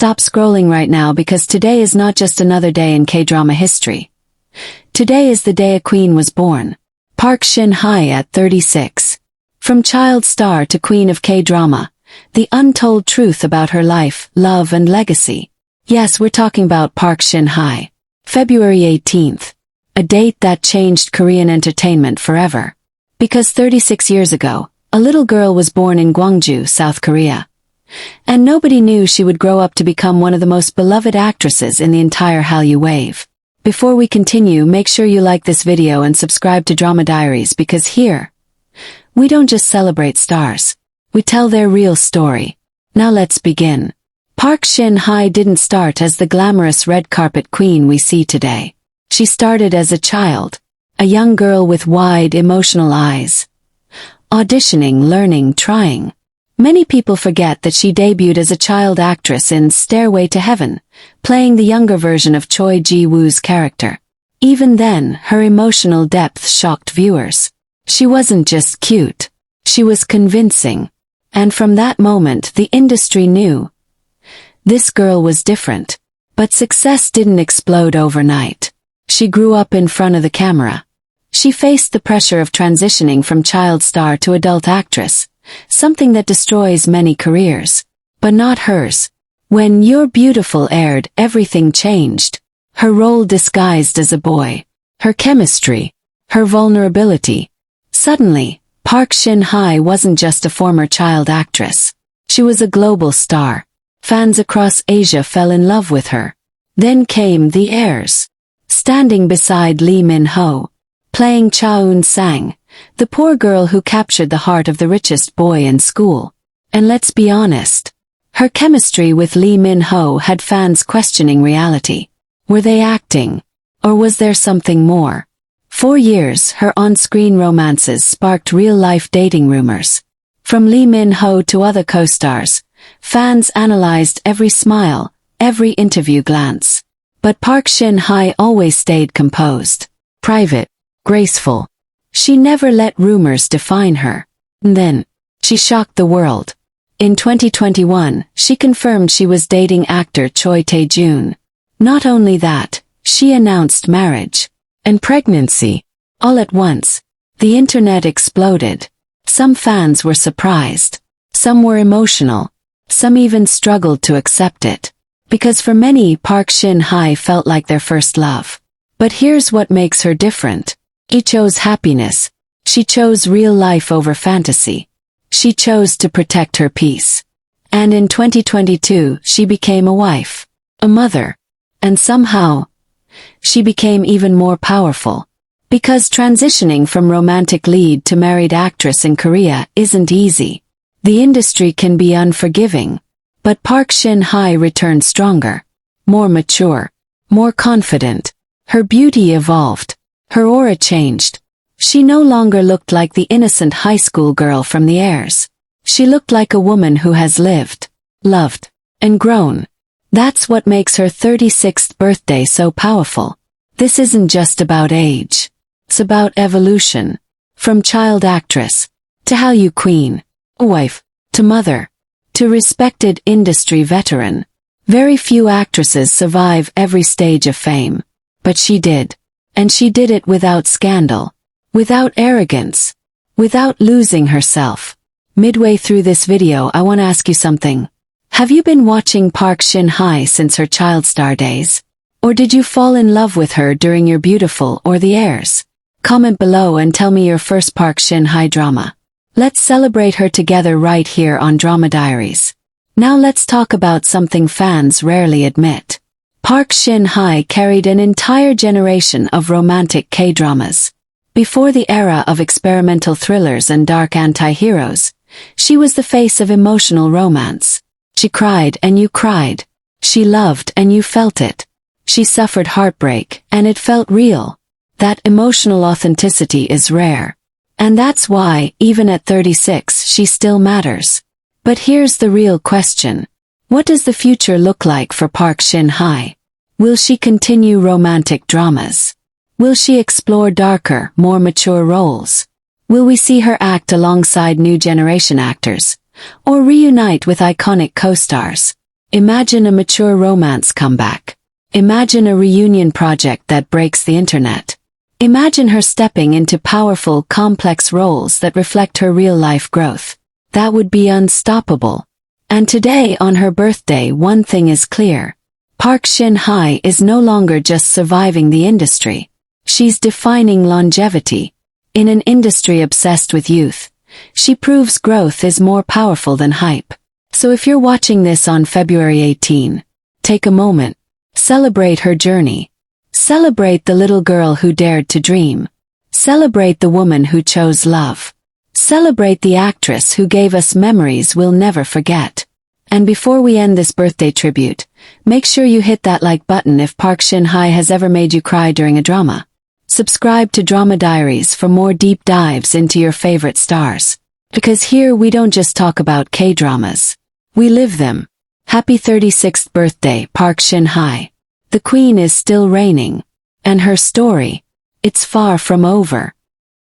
stop scrolling right now because today is not just another day in K-drama history. Today is the day a queen was born. Park Shin Hye at 36. From child star to queen of K-drama, the untold truth about her life, love and legacy. Yes, we're talking about Park Shin Hye. February 18th. A date that changed Korean entertainment forever. Because 36 years ago, a little girl was born in Gwangju, South Korea. And nobody knew she would grow up to become one of the most beloved actresses in the entire Hallyu wave. Before we continue, make sure you like this video and subscribe to Drama Diaries because here, we don't just celebrate stars. We tell their real story. Now let's begin. Park Shin Hye didn't start as the glamorous red carpet queen we see today. She started as a child, a young girl with wide, emotional eyes. Auditioning, learning, trying. Many people forget that she debuted as a child actress in Stairway to Heaven, playing the younger version of Choi Ji-woo's character. Even then, her emotional depth shocked viewers. She wasn't just cute. She was convincing. And from that moment, the industry knew. This girl was different. But success didn't explode overnight. She grew up in front of the camera. She faced the pressure of transitioning from child star to adult actress, something that destroys many careers. But not hers. When You're Beautiful aired, everything changed. Her role disguised as a boy. Her chemistry. Her vulnerability. Suddenly, Park Shin Hye wasn't just a former child actress. She was a global star. Fans across Asia fell in love with her. Then came The Heirs. Standing beside Lee Min-ho, playing Cha Eun-sang, the poor girl who captured the heart of the richest boy in school. And let's be honest, her chemistry with Lee Min-ho had fans questioning reality. Were they acting? Or was there something more? For years, her on-screen romances sparked real-life dating rumors. From Lee Min-ho to other co-stars, fans analyzed every smile, every interview glance. But Park Shin Hye always stayed composed, private, graceful. She never let rumors define her. And then, she shocked the world. In 2021, she confirmed she was dating actor Choi Tae-joon. Not only that, she announced marriage and pregnancy. All at once, the internet exploded. Some fans were surprised. Some were emotional. Some even struggled to accept it. Because for many, Park Shin Hye felt like their first love. But here's what makes her different. She chose happiness. She chose real life over fantasy. She chose to protect her peace. And in 2022, she became a wife, a mother. And somehow, she became even more powerful. Because transitioning from romantic lead to married actress in Korea isn't easy. The industry can be unforgiving. But Park Shin Hye returned stronger, more mature, more confident. Her beauty evolved. Her aura changed. She no longer looked like the innocent high school girl from The Heirs. She looked like a woman who has lived, loved, and grown. That's what makes her 36th birthday so powerful. This isn't just about age. It's about evolution. From child actress, to Hallyu queen, wife, to mother, to respected industry veteran. Very few actresses survive every stage of fame. But she did. And she did it without scandal. Without arrogance. Without losing herself. Midway through this video, I want to ask you something. Have you been watching Park Shin Hye since her child star days? Or did you fall in love with her during You're Beautiful or The Heirs? Comment below and tell me your first Park Shin Hye drama. Let's celebrate her together right here on Drama Diaries. Now let's talk about something fans rarely admit. Park Shin Hye carried an entire generation of romantic K-dramas. Before the era of experimental thrillers and dark anti-heroes, she was the face of emotional romance. She cried and you cried. She loved and you felt it. She suffered heartbreak and it felt real. That emotional authenticity is rare. And that's why, even at 36, she still matters. But here's the real question. What does the future look like for Park Shin Hye? Will she continue romantic dramas? Will she explore darker, more mature roles? Will we see her act alongside new generation actors? Or reunite with iconic co-stars? Imagine a mature romance comeback. Imagine a reunion project that breaks the internet. Imagine her stepping into powerful, complex roles that reflect her real-life growth. That would be unstoppable. And today, on her birthday, one thing is clear. Park Shin Hye is no longer just surviving the industry. She's defining longevity. In an industry obsessed with youth, she proves growth is more powerful than hype. So if you're watching this on February 18, take a moment. Celebrate her journey. Celebrate the little girl who dared to dream. Celebrate the woman who chose love. Celebrate the actress who gave us memories we'll never forget. And before we end this birthday tribute, make sure you hit that like button if Park Shin Hye has ever made you cry during a drama. Subscribe to Drama Diaries for more deep dives into your favorite stars. Because here we don't just talk about K-dramas. We live them. Happy 36th birthday, Park Shin Hye. The queen is still reigning. And her story, it's far from over.